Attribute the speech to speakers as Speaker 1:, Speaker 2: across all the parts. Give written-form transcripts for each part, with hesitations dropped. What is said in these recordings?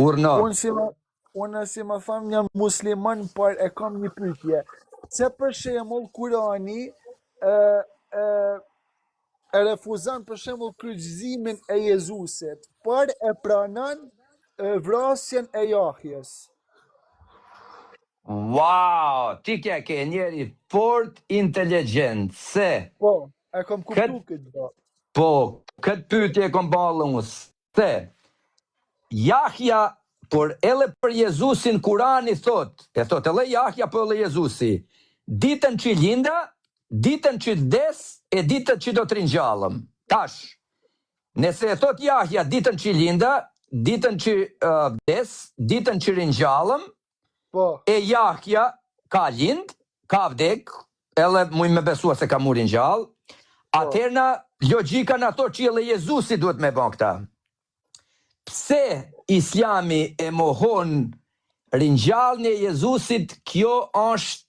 Speaker 1: Urno.
Speaker 2: Unë si më tham një musliman, por e kam një pyetje. Se për shembull Kurani e refuzon për shembull kryqëzimin e Jezusit, por e pranon vrasjen e Jahjes.
Speaker 1: Wow, ti kja ke njeri fort inteligjent, se...
Speaker 2: Po, e kam kuptu këtë gjë.
Speaker 1: Po, këtë pyetje e kom ballë unë, se... Jahja, por edhe për Jezusin Kurani thot, edhe Jahja për edhe Jezusi, ditën që linda, ditën që vdes, e ditën që do të ringjallëm. Tash, nëse e thot Jahja ditën që linda, ditën që vdes, ditën që ringjallëm, e Jahja ka lind, ka vdek, edhe muj me besua se ka mu ringjall, atërna logjika në ato që edhe Jezusi duhet me bën këta. Pse Islami e mohon ringjalljen e Jezusit, kjo është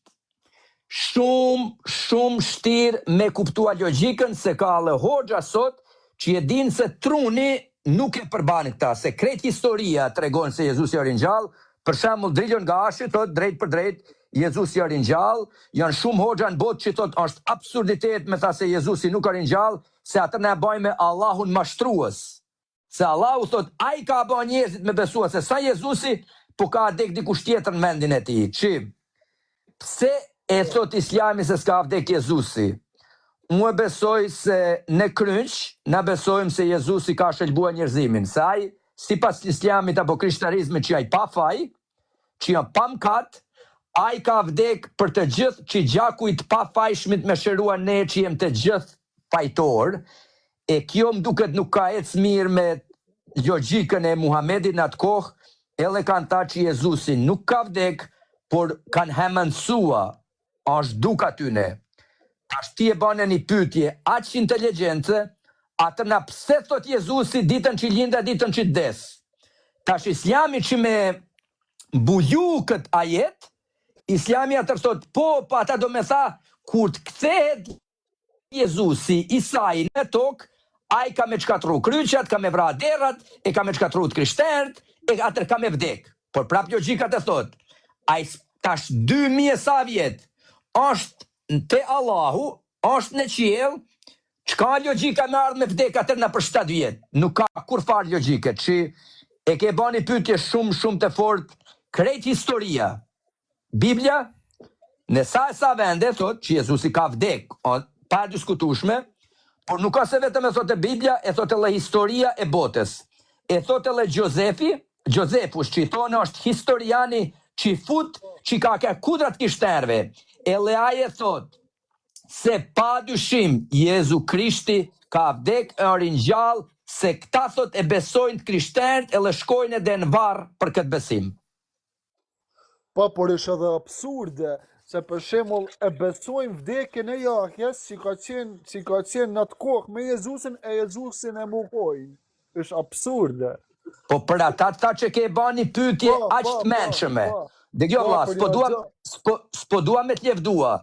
Speaker 1: shumë shtirë me kuptua logjikën, se ka edhe hoxha sot që e din se truni nuk e përban këta, se krejt historia tregon se Jezusi o ringjall. Për shembull Drilon Gashi thot drejt për drejt Jezusi o ringjall, janë shumë hoxha në botë që thot është absurditet me tha se Jezusi nuk o ringjall, se atë ne bajmë me Allahun mashtrues. Se Allahu thot ai ka bën njerëzit me besua se sa Jezusi, po ka dek dikush tjetër në mendin e tij. Çi? Pse e thot Islami se s'ka vdek Jezusi? Unë besoj se në kryq, na besojmë se Jezusi ka shëlbua njerëzimin, se ai si pas Islamit apo krishtarizmit që ai pa faj, që janë pa mkat, ai ka vdek për të gjithë që gjakujt pa fajshmit me shërua ne që jem të gjithë fajtor, e kjo më duket nuk ka ecë mirë me logjikën e Muhamedit në atë kohë, edhe kanë ta që Jezusi nuk ka vdek, por kanë hemënsua, është duk atyne. Tash ti e bane një pyetje, aq inteligjente, atë na pse thot Jezusi ditën që linda, ditën që vdes. Tash Islami që me buju këtë ajet, Islami atër thot, po ata do me tha, kur të kthehet Jezusi, Isai në tokë, ai ka me çkatru kryqat, ka me vra derat, e ka me çkatru të krishterët, e atër ka me vdek. Por prap logjikat e thot, ai tash 2000 sa vjet, është te Allahu, është në qiell, çka logjika me ardhë me vdek atër në për 7 vjet? Nuk ka kur farë logjike, që e ke bani pyetje shumë të fort, krejt historia. Biblia, në sa vende, thot që Jezusi ka vdek, pa diskutueshme, por nuk ka se vetëm e thot e Biblia, e thot edhe historia e botës. E thot edhe Gjozefus, që i thonë është historiani që i fut, që ka kudrat kishterve. Edhe ai e thot, se pa dyshim Jezu Krishti ka vdek e ringjall, se këta thot e besojnë të krishterët edhe shkojnë edhe në varr për këtë besim.
Speaker 2: Po, por është edhe absurde, se për shembull e besojnë vdekjen e Jahjes, si ka qenë në atë kohë me Jezusin, e Jezusin e mohojnë. Është absurde.
Speaker 1: Po për ata që ke bani pyetje aq të mençme. Dhe kjo vlla, s'po dua me t'levdua.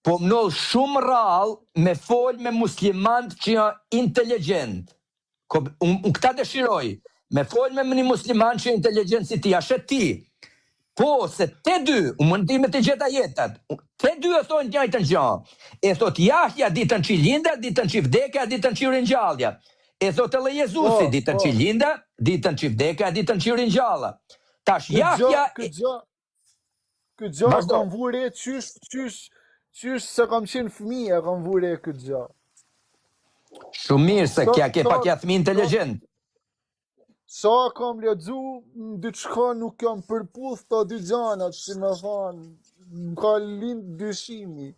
Speaker 1: Po mnoll shumë rrallë me folë me muslimantë që janë inteligjent. Unë këta dëshiroj, me folë me një musliman që janë inteligjent si ti, ashe ti. Po, se te dy, unë mund t'i me të gjeta jetat, te dy e thonë njëjtën gjë. E thot Jahja ditën që linda, ditën që vdekja, ditën që ringjallja. E thot edhe Jezusi ditën që linda, ditën që vdekja, ditën që ringjalla. Tash Jahja...
Speaker 2: Këtë gjë kam vure qysh se kam qenë fëmijë, kam vure këtë gjë.
Speaker 1: Shumë mirë, se kja ke pa kja fëmijë inteligjent.
Speaker 2: Sa kam lexu, diçka nuk jam përputh të dy gjanat, si me thanë, më ka lind dyshimi.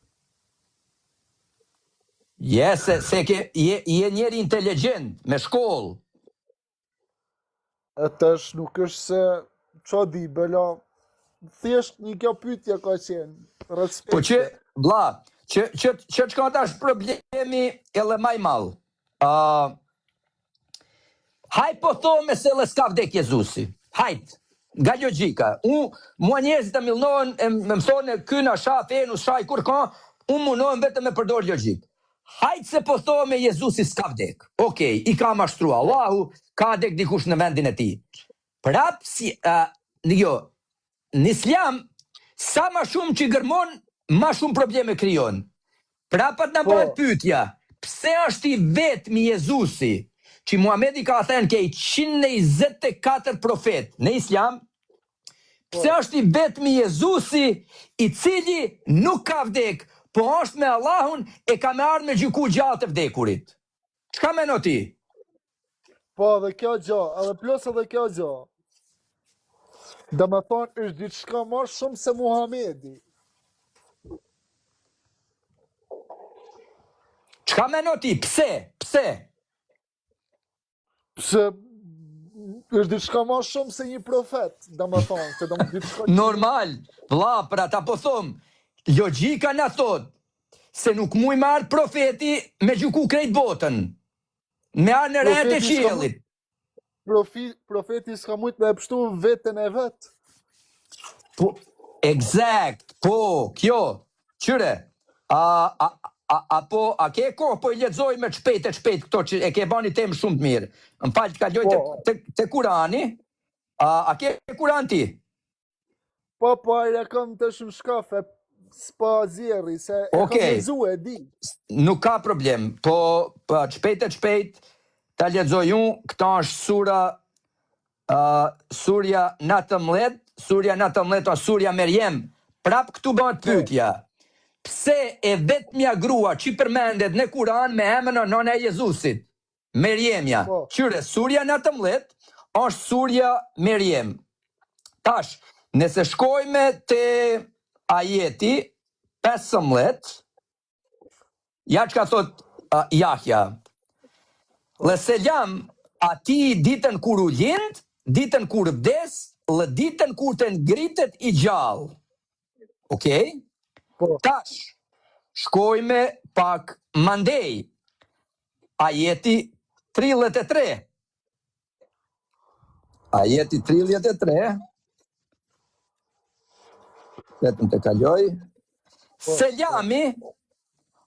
Speaker 1: Se je njeri inteligjent, me shkollë.
Speaker 2: E tash nuk është se, qa di, bela, thjesht një kjo pyetje ka qenë, respekte.
Speaker 1: Po që, bla, që ka tash problemi edhe maj malë. Hajt po thome se edhe s'ka vdek Jezusi. Hajt, nga logjika. Mua njerëzit të milnohen, me më thonë, kyna, sha, fenus, sha, i kur ka, unë munohen vetëm me përdor logjik. Hajt se po thome Jezusi s'ka vdek. Okej, i ka mashtru Allahu, ka dek dikush në vendin e ti. Prap si në islam sa ma shumë që gërmon, ma shumë probleme krijon. Prapat në bëhet pyetja, pse është i vetmi Jezusi që Muhamedi ka thënë ke 124 profet në islam, pse është i vetmi Jezusi i cili nuk ka vdek, po është me Allahun e ka me ardhur me gjyku gjatë të vdekurit. Çka mendon ti?
Speaker 2: Po, edhe kjo gjë, edhe plus edhe kjo gjë. Dhe me thonë, është diçka më shumë se Muhamedi.
Speaker 1: Çka mendon ti? Pse? Pse?
Speaker 2: Pse është diçka më shumë se një profet, dhe me thonë, se do më diçka...
Speaker 1: Normal, vlla, për ata po thom, logjika na thot se nuk muj me ardh profeti me gjyku krejt botën. Me ardh në rreth e qiellit.
Speaker 2: Profeti s'ka mujt me e pështu veten e vet.
Speaker 1: Po, exact, po, kjo, qyre, a ke kohë po i lexoj me shpejt këto që e ke bani temë shumë të mirë. Më falë të kaloj te Kurani. A ke Kuran ti?
Speaker 2: Po, e kam të shumë shkafe, s'pa zjeri, se e kam lexu e di.
Speaker 1: Nuk ka problem, po shpejt ta lexoj unë, këta është surja 19, surja 19 o surja Merjem. Prap këtu bëhet pyetja. Pse e vetmja grua që përmendet në Kur'an me emrin e nëna e Jezusit? Merjemja. Qyre, surja 19 është surja Merjem. Tash, nëse shkojme te ajeti 15, ja që ka thot Jahja. Lë selam ati ditën kur u lind, ditën kur vdes, lë ditën kur të ngritet i gjallë. Okej? Tash, shkojme pak mandej. Ajeti 33. Ajeti 33. Vetëm të kaloj. Selami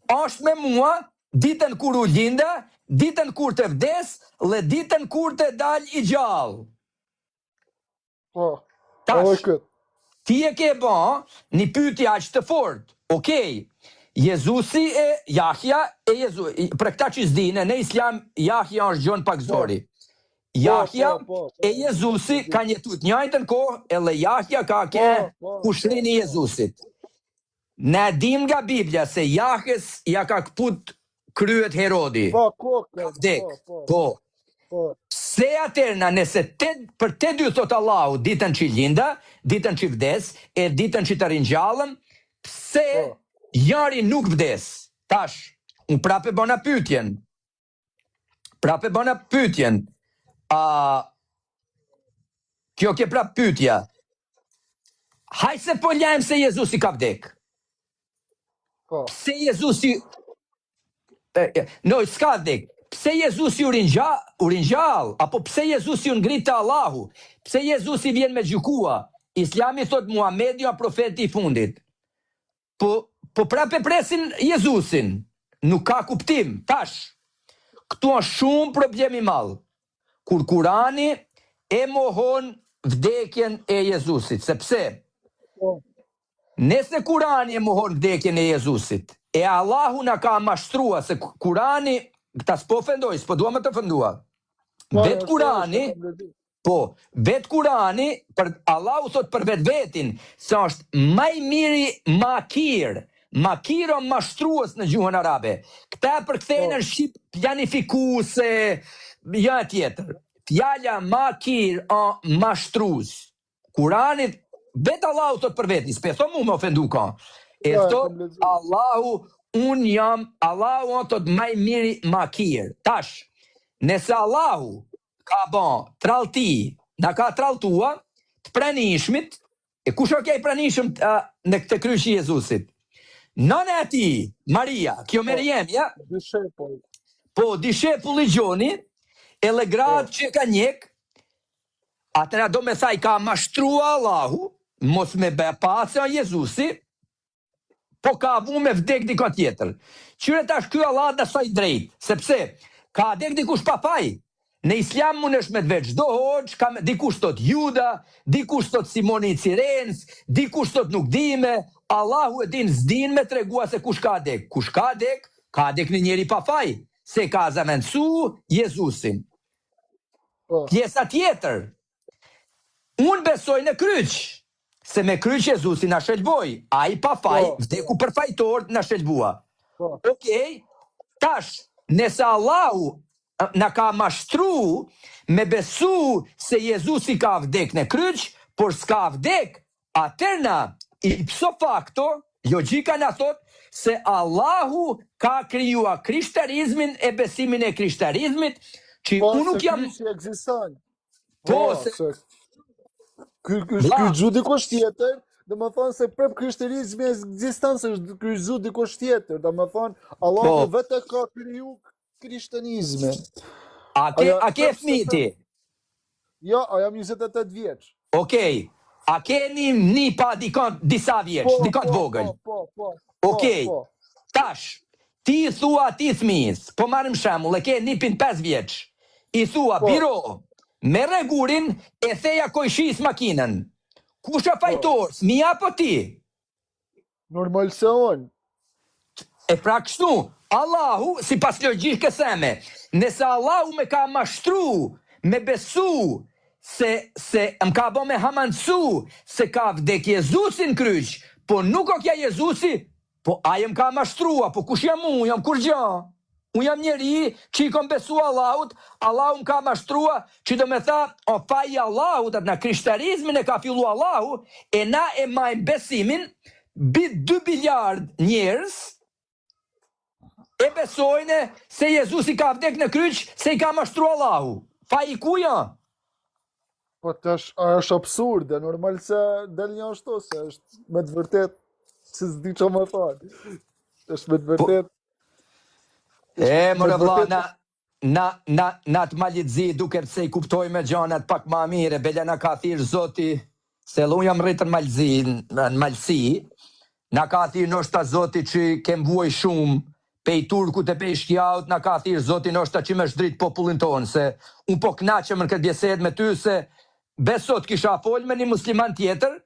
Speaker 1: është me mua ditën kur u linda, ditën kur të vdes, dhe ditën kur të dal i gjallë. Tash, ti e ke ba një pyetje aq të fortë. Okej, Jezusi e Jahja e Jezusi, për këta që s'dine, në islam Jahja është gjon pak zori. Jahja e Jezusi ka jetut njëjtën kohë, edhe Jahja ka kushrin e Jezusit. Ne dim nga Biblia se Jahjes ja ka këput kryet Herodi. Po. Pse atërna nëse për te dy thot Allahu, ditën që linda, ditën që vdes, e ditën që të ringjallëm, pse jari nuk vdes? Tash, unë prape bëna pyetjen. Kjo ke prap pyetja. Hajse po lajmë se Jezusi ka vdek. Pse Jezusi... No, s'ka vdek. Pse Jezusi u ringjall, apo pse Jezusi u ngrit te Allahu? Pse Jezusi vjen me gjykua? Islami thot Muhamedi a profeti i fundit. Po prape presin Jezusin. Nuk ka kuptim. Tash, këtu është shumë problem i madh. Kur Kurani e mohon vdekjen e Jezusit, sepse nëse Kurani e mohon vdekjen e Jezusit, e Allahu na ka mashtrua se Kurani, ta s'po fendoj, s'po dua më të fendua. Vet Kurani, Allahu thot për vetin, se është maj miri makir, makiro mashtrues në gjuhën arabe. Këta përkthehen në shqip planifikuese, ja tjetër. Fjala makir o mashtrues. Kurani, vet Allahu thot për vetin, s'pe thom më ofendu ka. E thot Allahu, unë jam, Allahu thot maj miri makir. Tash, nëse Allahu ka ban trallti, na ka tralltua të pranishmit, e kush o ke i pranishëm në këtë kryqi Jezusit? Nëna e tij, Maria, kjo Merjemja, dishepulli Gjoni, e le gratë që ka njek, atëra do me thaj ka mashtrua Allahu, mos me be pace a Jezusi, po ka avu me vdek diko tjetër. Qyre tash kjo Allah dhe saj drejt, sepse ka vdek dikush pa faj. Në islam mund është me të veç çdo hoxh, dikush thot Juda, dikush thot Simoni i Cirenës, dikush thot nuk dime, Allahu e din s'din me tregua se kush ka dek. Kush ka dek në njeri pa faj, se ka zamencu Jezusin. Pjesa tjetër, unë besoj në kryq, se me kryq Jezusi na shëlboj, a i pa faj, vdeku për fajtor na shëlbua. Okej, tash, nëse Allahu na ka mashtru me besu se Jezusi ka vdek në kryq, por s'ka vdek, atërna, ipso facto, logjika na thot se Allahu ka kryua krishtarizmin e besimin e krishtarizmit, që unë nuk jam...
Speaker 2: Po, se ky gju dikush tjetër, dhe më thonë se prep krishtarizmi e ekziston, se ky gju dikush tjetër, dhe më thonë Allahu vete ka kriju krishtanizmin.
Speaker 1: A ke fëmijë ti?
Speaker 2: Jo, a jam 28 vjeç.
Speaker 1: Okej, a keni një pa disa vjeç, dikant vogël?
Speaker 2: Po.
Speaker 1: Okej, tash, ti thua ti fëmijës, po marrim shembull, e ke 1.5 vjeç, i thua, biro, me rregurin e theja kojshis makinën. Kush e fajtor, fëmia apo ti?
Speaker 2: Normal se on.
Speaker 1: E pra kështu, Allahu, si pas logjikës seme, nëse Allahu me ka mashtru, me besu, se më ka bo me hamancu, se ka vdek Jezusin kryq, po nuk o kja Jezusi, po aje më ka mashtrua, po kush jam unë, jam kur gja? Unë jam njeri që i kom besu Allahut, Allahu më ka mashtrua, që do me tha, o faj Allahut, atë në krishtarizmin e ka fillu Allahu, e na e majmë besimin, bit 2 biliard njerës, e besojnë se Jezusi ka vdek në kryq, se i ka mashtru Allahu. Faj i ku janë?
Speaker 2: Po të është absurde, normal se del një ashtu, se është me të vërtet, se s'di që më thonë. është me të vërtet.
Speaker 1: Mërë vla, na të malitëzi, duke se i kuptoj me gjanat pak ma mire, bele na ka thirë zoti, se lu jam rritë në malësi, na ka thirë nështë ta zoti që kem vuaj shumë, pej turkut e pej shkjaut, na ka thirë zoti nështë ta që me shdrit popullin tonë, se unë po knaqëm në këtë bjesed me ty, se besot kisha fol me një musliman tjetër,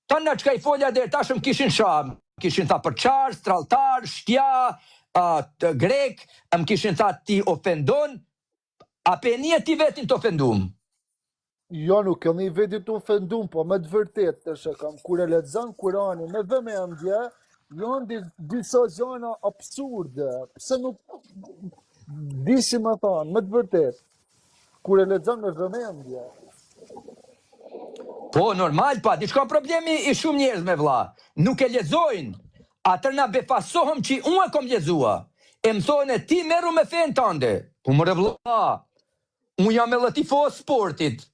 Speaker 1: ta në që ka i folja dhe tashëm kishin shamë, kishin tha për qarë, straltar, shkja, të grek, më kishin tha ti ofendon, a pe një ti vetin të ofendum?
Speaker 2: Jo, nuk e një vetin të ofendum, po me të vërtet të shëkam, kur e lexon Kurani, me vëmendje, janë disa gjëra absurde, pse nuk di si më thonë, me të vërtet, kur e lexon me vëmendje.
Speaker 1: Po, normal pa, diçka problemi i shumë njerëz me vlla, nuk e lexojnë, atër na befasohëm që unë e kom lexua, e më thonë ti meru me fen tënde, po më vlla, unë jam edhe tifoz sportit,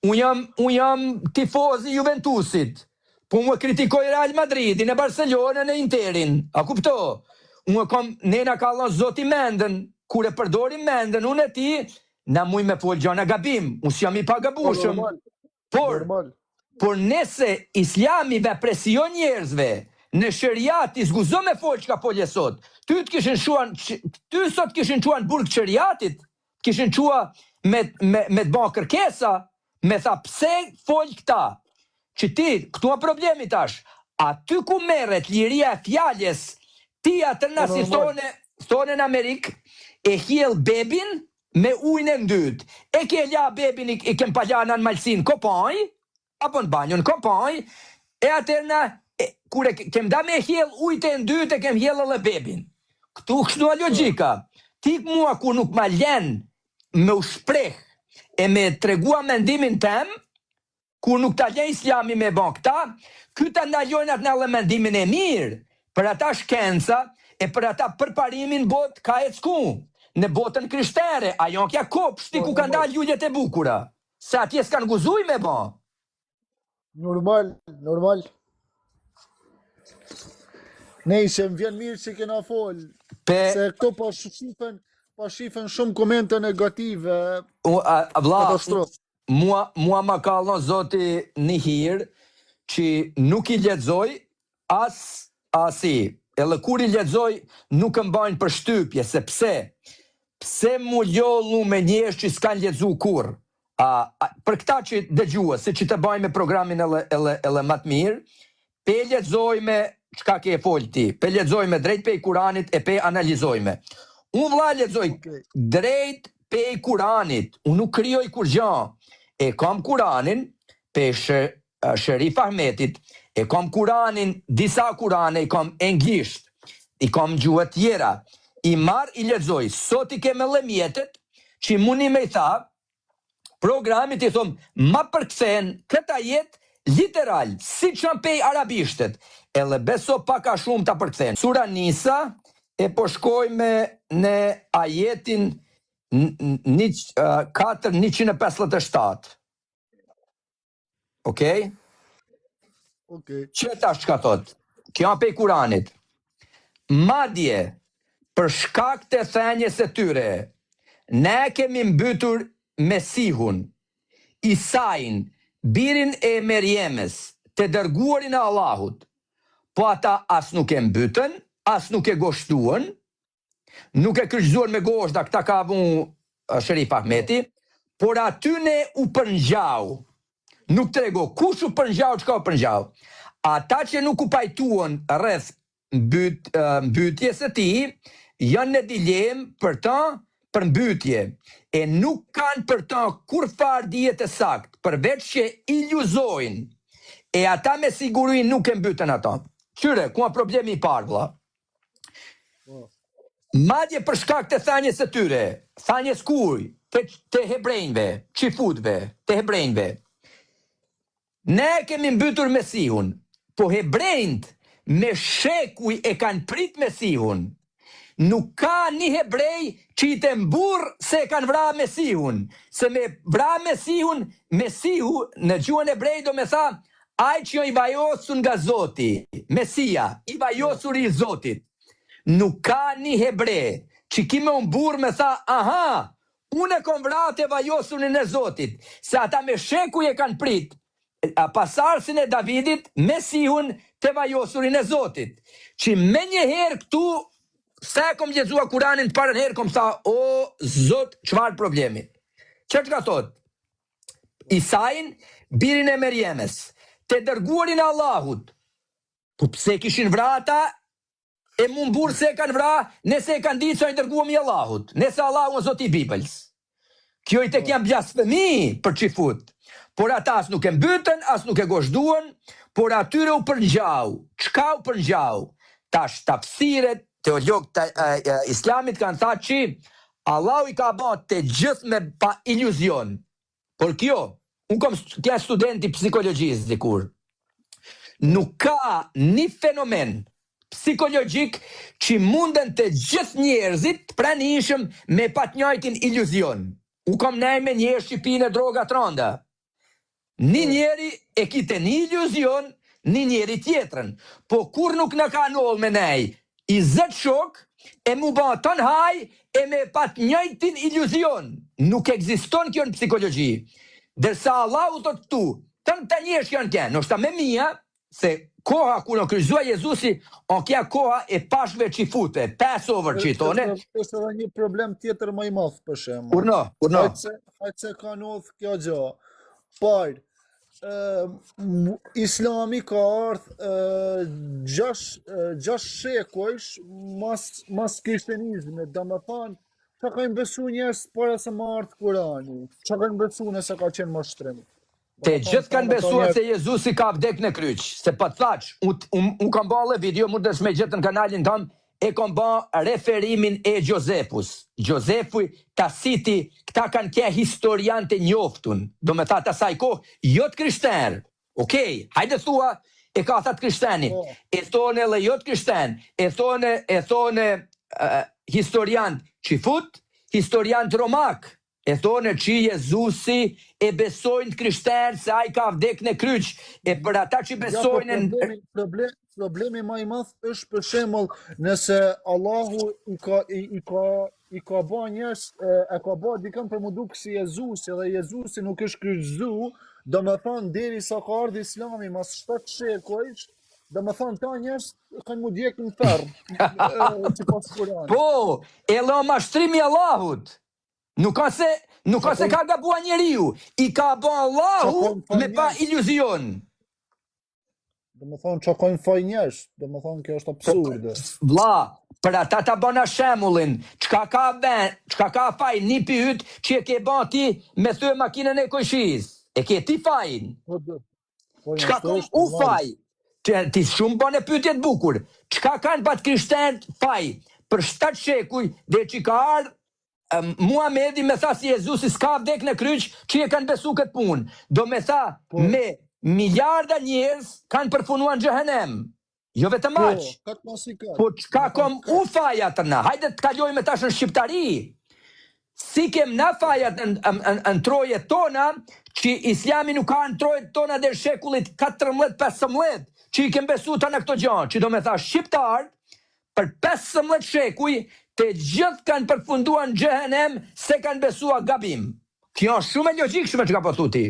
Speaker 1: unë jam tifoz i Juventusit, po më kritikoj Real Madridin, e Barcelonën e Interin, a kupto? Unë kom, nena ka Allah zoti mendën, kur e përdorim mendën, unë e ti, na muj me fol gjana gabim, unë s'jam i pagabushëm, por nëse islami ve presion njerëzve, në shëriat i zguzo me fol që ka folje sot, ty sot kishin quan burg shëriatit, kishin qua me të ba kërkesa, me tha pse fol këta, që ti, këtu a problemi tash, aty ku merret liria e fjales, ti atër nësi thone në Amerikë, e hjell bebin me ujnë e ndyt, e ke lja bebin i kem paljana në malsin kopaj, apo në banjën kopaj, e atër në kure kem da me hjell ujtë e ndyt e kem hjell edhe bebin. Këtu kështu a logjika. Ti mua ku nuk ma len me u shpreh e me tregua mendimin tem, ku nuk ta len islami me ban këta, këta ndalojnë atë në mendimin e mirë, për ata shkenca e për ata përparimin bot ka e cku, në botën krishtere, a janë kja kopshti ku ka ndalë ljullet e bukura. Se atje s'kan guzuj me ban.
Speaker 2: Normal. Ne se më vjen mirë që kena fol, se këto pa shifën shumë komente negative, katastrofë.
Speaker 1: Mua ma ka Allah zoti një hirë, që nuk i lexoj asi, edhe kur i lexoj nuk më bajnë për shtypje, sepse pse mu ljollu me njerëz që s'kan lexu kur. Për këta që dëgjua, se që të bajmë programin edhe më të mirë, pe lexojme çka ke fol ti, pe lexojme drejt pe Kuranit e pe analizojme. Unë vlla lexoj drejt pe Kuranit, unë nuk krijoj kur gjë. E kam Kuranin pe Sherif Ahmetit, e kam Kuranin, disa Kurane i kam anglisht, i kam gjuhë tjera. I marr i lexoj, sot i kemë edhe mjetet që mundi me i tha programit i thom, ma përkthen këta jetë literal, si që në pej arabishtet, edhe beso paka shumë të përkthen. Sura Nisa, e po shkojme në ajetin 4:157. Okej? Që ta shka thot? Kjo në pej Kuranit. Madje, për shkak të thenjes e tyre, ne kemi mbytur Mesihun, Isain, birin e Merjemes, të dërguarin e Allahut, po ata as nuk e mbytën, as nuk e goshtuan, nuk e kryqëzuan me goshta, këta ka vu Sherif Ahmeti, por aty ne u përngjau. Nuk të rego, kush u përngjau, qka u përngjau? Ata që nuk u pajtuan rreth mbytjes e ti, janë në dilem për ta, për mbytje, e nuk kanë për ta kur farë dijet e sakt, përveç që iluzojnë, e ata me siguri nuk e mbytën ata. Qyre, ku a problemi i parë, vlla? Madje për shkak të thanjes e tyre, thanjes kuj, të hebrejnve, qifutve, të hebrejnve. Ne kemi mbytur Mesihun, po hebrejnët me shekuj e kanë prit Mesihun. Nuk ka një hebrej që i të mburë se kanë vra Mesihun. Se me vra Mesihun, Mesihu në gjuhën hebrej do me tha, aj që jo i vajosur nga Zoti, Mesia, i vajosur i Zotit. Nuk ka një hebrej që ki me mburë me tha, aha, unë e kom vra të vajosurin e Zotit. Se ata me shekuj e kanë prit, pasarsin e Davidit, Mesihun të vajosurin e Zotit. Që me njëherë këtu, sa kom lexua Kuranin të parën herë, kom tha, o, Zot, çfarë problemi? Që ka thot? Isain, birin e Merjemes, të dërguarin e Allahut, po pse kishin vrata, e mu mbur se kanë vra, nëse e kanë ditë që i dërguam i Allahut, nëse Allahu në Zot i Bibëls. Kjo i tek janë blasfemi për qifut, por ata as nuk e mbytën, as nuk e goshduan, por atyre u përngjau. Çka u përngjau? Tash tafsiret, teologët të islamit kanë tha që Allahu i ka bërë të gjithë me pa iluzion. Por kjo, unë kom kja studenti psikologjisë dikur, nuk ka një fenomen psikologjik që munden të gjithë njerëzit pranishëm me pat njëjtin iluzion. Unë kom nej me njerë që pinë droga të rënda. Një njeri e kite një iluzion, një njeri tjetërën. Po kur nuk në ka nëllë me nej, i zët shok, e mu ba të nëhaj, e me pat njëjtin iluzion. Nuk ekziston kjo në psikologji. Dërsa Allah u të tu, të në të njërë që janë kjenë, nështë ta me mija, se koha kur në kryzua Jezusi, o kja koha e pashve që i fute, Passover që i tone.
Speaker 2: Është edhe një problem tjetër më i madh për shembull.
Speaker 1: Urno, urno.
Speaker 2: Hajtë se ka ndodhur kjo gjë. Parë, Islami ka ardhur 6 shekujsh mas krishterizmit, domethënë çka kanë besu njerëz para se më ardh Kurani, çka kanë besu nëse ka qenë mashtrim.
Speaker 1: Të gjithë kanë besuar se Jezusi ka vdek në kryq, se pa të thaq, unë kam ba video, mu dësh me gjithë në kanalin tam, e kam ba referimin e Gjozefus. Gjozefuj, Tasiti, këta kanë kje historian të njoftun, do me tha të saj kohë, jo të krishterë, okej, hajde thua, e ka thatë krishterni, e thone edhe jo të krishterë, e thone historian qifut, historian të romak, e thone që Jezusi e besojnë të krishterë se a i ka vdek në kryq, e për ata që besojnë...
Speaker 2: Problemi më i madh është për shembull nëse Allahu i ka bërë njerëz, e ka bërë dikën për mu duk si Jezusi, dhe Jezusi nuk është kryqëzu, domethënë derisa ka ardhur Islami mas 7 shekujsh, Dhe më thonë, ta njerës kanë mu djekë në ferë, që pas Kur'an.
Speaker 1: Po, e lo mashtrimi Allahut. Nuk ka se ka gabua njeriu, i ka bo Allahu me pa iluzion.
Speaker 2: Dhe më thonë, që kojnë faj njerës, dhe më thonë, kjo është absurde.
Speaker 1: Vlla, për ata ta bëna shemullin, qka ka faj një pyt që e ke ban ti me thë makinën e kojshis. E ke ti fajin. Qka kom u faj? Ti shumë bane pytjet bukur. Qka kanë pat krishterët faj? Për 7 shekuj dhe që ka ardhë Muhamedi me tha si Jezusi s'ka vdek në kryq që e kanë besu këtë punë. Do me tha me miljarda njerëz kanë përfunuar në xhehenem. Jo vetëm aq. Po çka kom u faja tërna. Hajde të kalojmë tash në shqiptari. Si kem na fajat në trojet tona, që Islami nuk ka në trojet tona dhe shekullit 14-15, që i kem besu të në këto gjanë, që do me tha shqiptar, për 15 shekuj, të gjithë kanë përfunduar në xhehenem se kanë besua gabim. Kjo është shumë e logjik shumë që ka po thuti.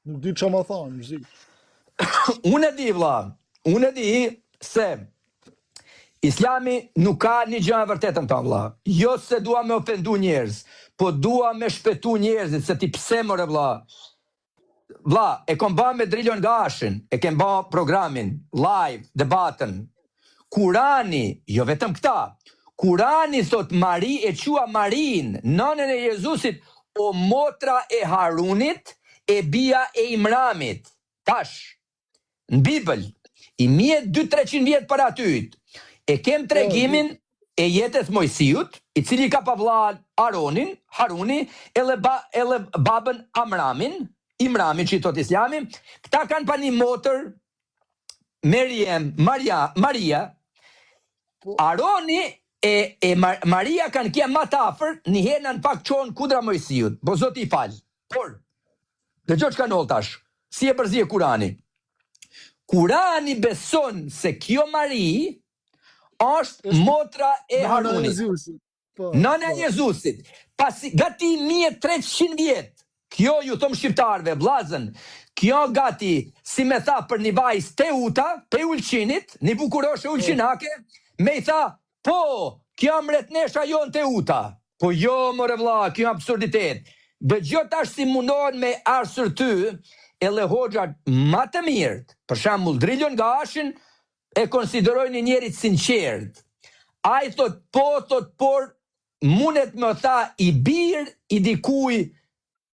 Speaker 2: Nuk di që më thonë, zi.
Speaker 1: Unë e di, vlla, unë e di se Islami nuk ka një gjë e vërtetën ta, vlla. Jo se dua me ofendu njerëz, po dua me shpëtu njerëzit, se ti pse more, vlla. Vlla, e kom ba me Drilon Gashin, e kem ba programin, live, debatën. Kurani, jo vetëm këta, Kurani thot Mari e qua Marin, nënën e Jezusit, o motra e Harunit, e bia e Imramit. Tash, në Bibël, i 1200-300 vjetë për atyt, e kem tregimin e jetës Mojsiut, i cili ka pavlla Aronin, Haruni, ele babën Amramin, Imramin që i thot Islami, këta kanë pa një motër, Maria, Aroni e Maria kanë kje ma të afer, njëherë në pak qonë kudra Mojsiut, po zoti i falë. Por, dhe gjo që ka nëllë tash, si e përzi e Kurani. Kurani beson se kjo Mari është motra e Harunit. Nëna e Jezusit. Pasi gati 1300 vjetë, kjo ju thom shqiptarve, blazën, kjo gati, si me tha për një vajzë Teuta, pe ulqinit, një bukuroshe ulqinake, me i tha, po, kjo mretnesha jo në Teuta. Po jo, more vlla, kjo absurditet. Dëgjoj tash si mundohen me arsër ty, edhe hoxhat ma të mirët, për shembull Drilon Gashin, e konsiderojnë një njerit sinqert. A i thot, por, munet me tha i bir, i dikuj,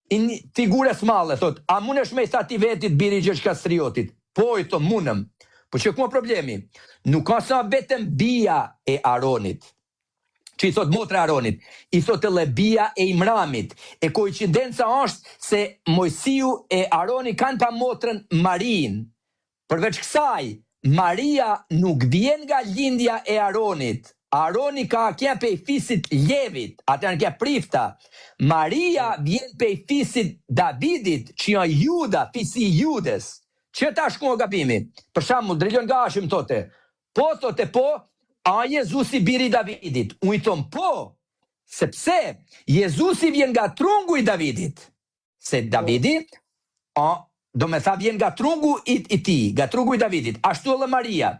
Speaker 1: i figures male, thot, a munesh me i tha ti vetit biri Gjergj Kastriotit? Po, i thot, munëm. Po që ku problemi? Nuk ka sa vetëm bia e Aronit, që i thot motra Aronit, i thot edhe bia e Imramit. E koincidenca është se Mojsiu e Aroni kanë pa motrën Marin. Përveç kësaj, Maria nuk vjen nga lindja e Aronit. Aroni ka kja pej fisit Levit, atë në kja prifta. Maria vjen pej fisit Davidit, që janë Juda, fisi Judes. Që ta shku nga gabimi? Për shembull, Drilon Gashi më thote, po, a Jezusi biri Davidit? Unë i thom, po, sepse Jezusi vjen nga trungu i Davidit. Se Davidi, do me tha vjen nga trungu i ti, nga trungu i Davidit. Ashtu edhe Maria.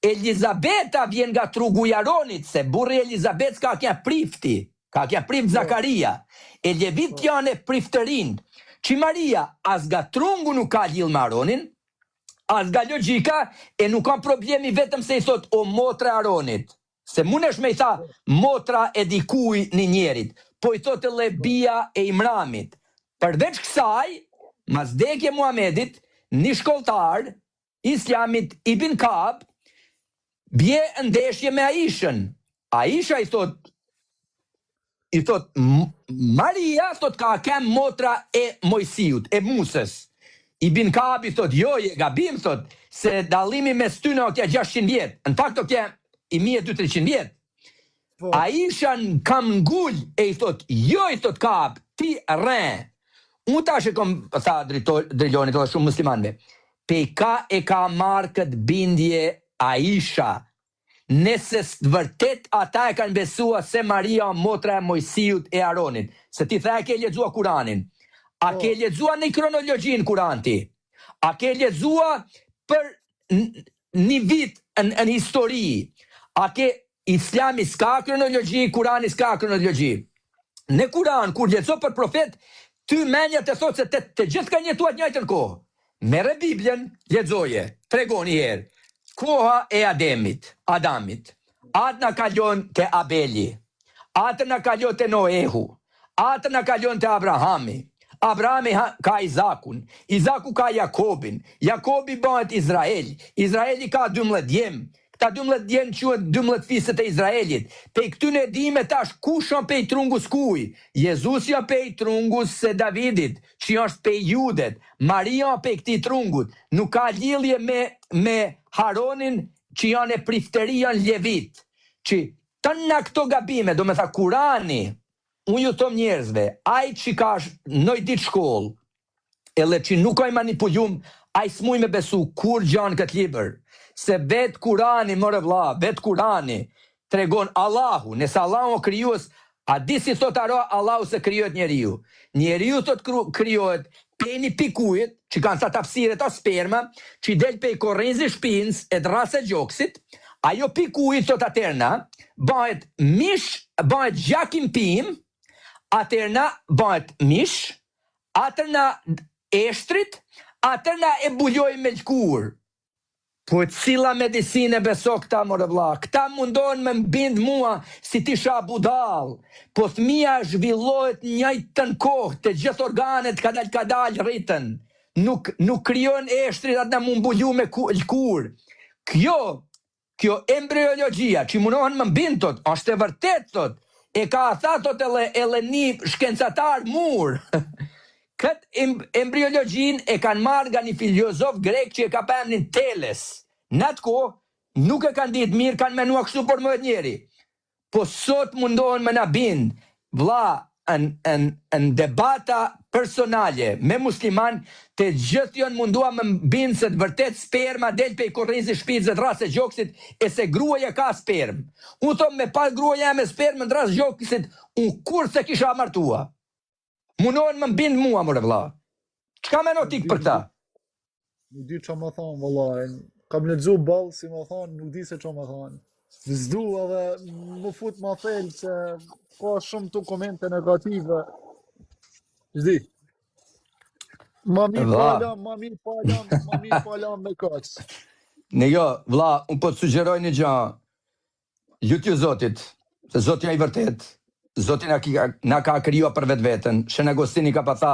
Speaker 1: Elizabeta vjen nga trungu i Aronit, se burri Elizabet ka kja prifti, ka kja prift Zakaria. E Levit janë e priftërin. Që Maria, as nga trungu nuk ka lidhje me Aronin, as nga logjika, e nuk ka problemi vetëm se i thot o motra e Aronit. Se munesh me i tha motra e dikuj një njerit, po i thot edhe bia e Imramit. Përveç kësaj, mas vdekje Muhamedit, një shkolltar Islamit Ibn Kab, bje ndeshje me Aishën. Aisha i thot Maria, thot ka kem motra e Mojsiut, e Musës. Ibn Kabi thot, jo, je gabim, thot, se dalimi me styna o kja 600 vjetë. Në fakt o kja i 1200-300 vjetë. Aisha në kam ngull, e i thot, jo, i thot Kab, ti re. Unë tash e kom, tha Drilonit, dhe shumë muslimanve, pe ka e ka marrë këtë bindje Aisha, nëse vërtet ata e kanë besua se Maria motra e Mojsiut e Aronit. Se ti tha e ke lexua Kuranin. A ke lexua në kronologjin Kuran ti? A ke lexua për një vit në histori, a ke Islami s'ka kronologji, Kurani s'ka kronologji. Në Kuran, kur lexo për profet, ty menja të thotë se të gjithë ka jetuar njëjtën kohë. Merre Biblën, lexoje, tregon një herë. Koha e Adamit. Atë na kalon te Abeli. Atë na kalon te Noehu. Atë na kalon te Abrahami. Abrahami ka Izakun. Izaku ka Jakobin. Jakobi bëhet Izrael. Izraeli ka 12 djem. Këta 12 djem quhet 12 fisët e Izraelit. Pe këtyne dime tash kush janë pej trungus kuj? Jezusi janë pej trungus se Davidit, që është pej Judet. Maria pej këtij trungut. Nuk ka lidhje me Haronin që janë e prifteria në Levit. Që të nga këto gabime, do me tha Kurani, unë ju thom njerëzve, ai që ka nëj ditë shkollë, edhe që nuk ka i manipulum, ai s'muj me besu kur gjanë këtë libër. Se vetë Kurani, more vlla, vetë Kurani tregon Allahu, nëse Allahu o krijues, a di si thot Allahu se krijohet njeriu? Njeriu thot krijohet pe një pikujt, që kanë sa tafsiret o sperma, që del pe i korrenzi shpinës e drase gjoksit, ajo pikujt thot aterna, bëhet mish, bëhet gjakim pim, aterna bëhet mish, aterna eshtrit, aterna e buljoj me lëkur. Po cila medicine beso këta, more vlla? Këta mundon me mbind mua si tisha budall. Po fëmia zhvillohet njëjtën kohë, të gjithë organet kadal rritën. Nuk krijon eshtrit atë na mund mbulju me lëkur. Kjo embriologjia që mundohen më mbind tot, është e vërtet tot. E ka tha tot edhe një shkencatar mur. Këtë embriologjin e kanë marrë nga një filozof grek që e ka pa emrin Teles. Në atë kohë, nuk e kanë ditë mirë, kanë menua kështu për më njeri. Po sot mundohen më na bind, vlla, në debata personale me musliman, të gjithë janë mundua më bind se të vërtet sperma del pe i korrenzi shpirës dhe drasë e gjoksit, e se gruaja ka sperm. Unë thom me pas gruaja me sperm në drasë gjoksit, unë kur se kisha martua. Munohen më mbind mua, more vlla. Çka meno ti për këta?
Speaker 2: Nuk di që më thonë, vëllaj. Kam lexu ballë, si më thonë, nuk di se që më thonë. Zdu edhe më fut më thellë se ka shumë të komente negative. Zdi. Ma mi palam me kaqë.
Speaker 1: Në jo, vlla, unë po të sugjeroj një gjë. Lutju Zotit, se Zoti i vërtet. Zoti na ka kriju për vetë vetën. Shën Agostini ka pa tha,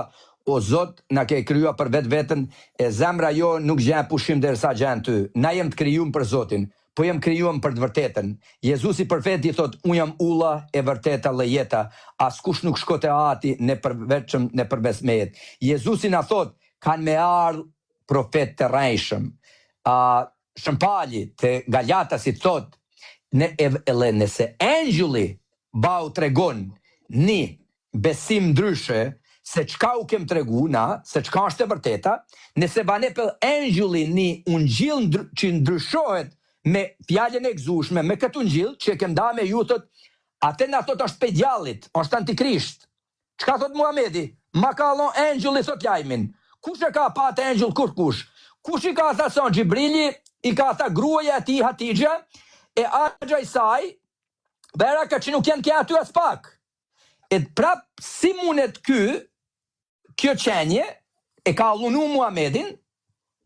Speaker 1: o Zot, na ke kriju për vetë vetën, e zemra jo nuk gjen pushim derisa gjen ty. Na jem të krijuar për Zotin, po jem krijuar për të vërtetën. Jezusi profeti thot, unë jam ulla e vërteta dhe jeta. Askush nuk shko te Ati ne përveçëm ne përmes meje. Jezusi na thot, kanë me ardh profet të rrejshëm. Shëmpali te Galata si thot, nëse engjulli bau tregon një besim ndryshe se çka u kem tregu na, se çka është e vërteta, nëse vane për engjulli një ungjill që ndryshohet me fjalën e gëzueshme, me këtë ungjill që e kem da me ju thot, atë na thot është pe djallit, është antikrisht. Çka thot Muhamedi? Ma ka dhënë engjulli thot lajmin. Kush e ka pa atë engjëll kush? Kush i ka tha son Xhibrili, i ka tha gruaja e tij Hatixha e axha i saj, Bera ka që nuk janë kja aty as pak. E prap si mundet kjo qenje, e ka allunu Muhamedin,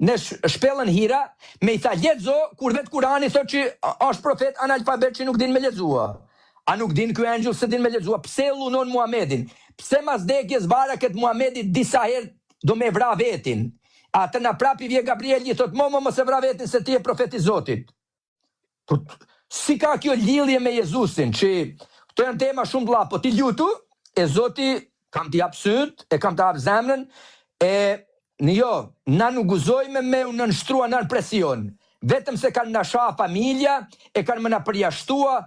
Speaker 1: në shpellën hira, me i tha lexo, kur vetë Kurani thot që është profet analfabet që nuk din me lexua. A nuk din ky engjëll se din me lexua? Pse lunon Muhamedin? Pse mas vdekjes vara këtë Muhamedit disa herë do me vra vetin? Atë na prap i vje Gabrieli thot mos e vra vetin se ti je profeti i Zotit. Si ka kjo lidhje me Jezusin, që këto janë tema shumë t'la, po ti lutu, e Zoti kam t'i hap syt, e kam t'i hap zemrën, na nuk guzojme me u nënshtrua nën presion, vetëm se kanë nasha familja, e kanë më na përjashtua,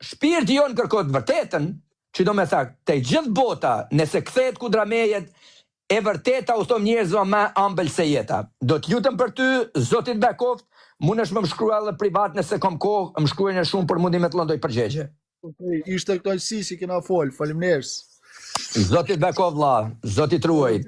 Speaker 1: shpirti jonë kërkot vërtetën, që do me thak, të gjithë bota, nëse kthehet kudramejet, e vërteta u thom njerëzva më ambël se jeta. Do t'lutem për ty, Zotit bekoft, mund është më shkrua edhe privat nëse kom kohë, më shkruajnë e shumë për mundi me të lëndoj përgjegje.
Speaker 2: Ishte kënaqësi si kena fol, faleminderit.
Speaker 1: Zotit bekoft vlla, Zotit ruajt.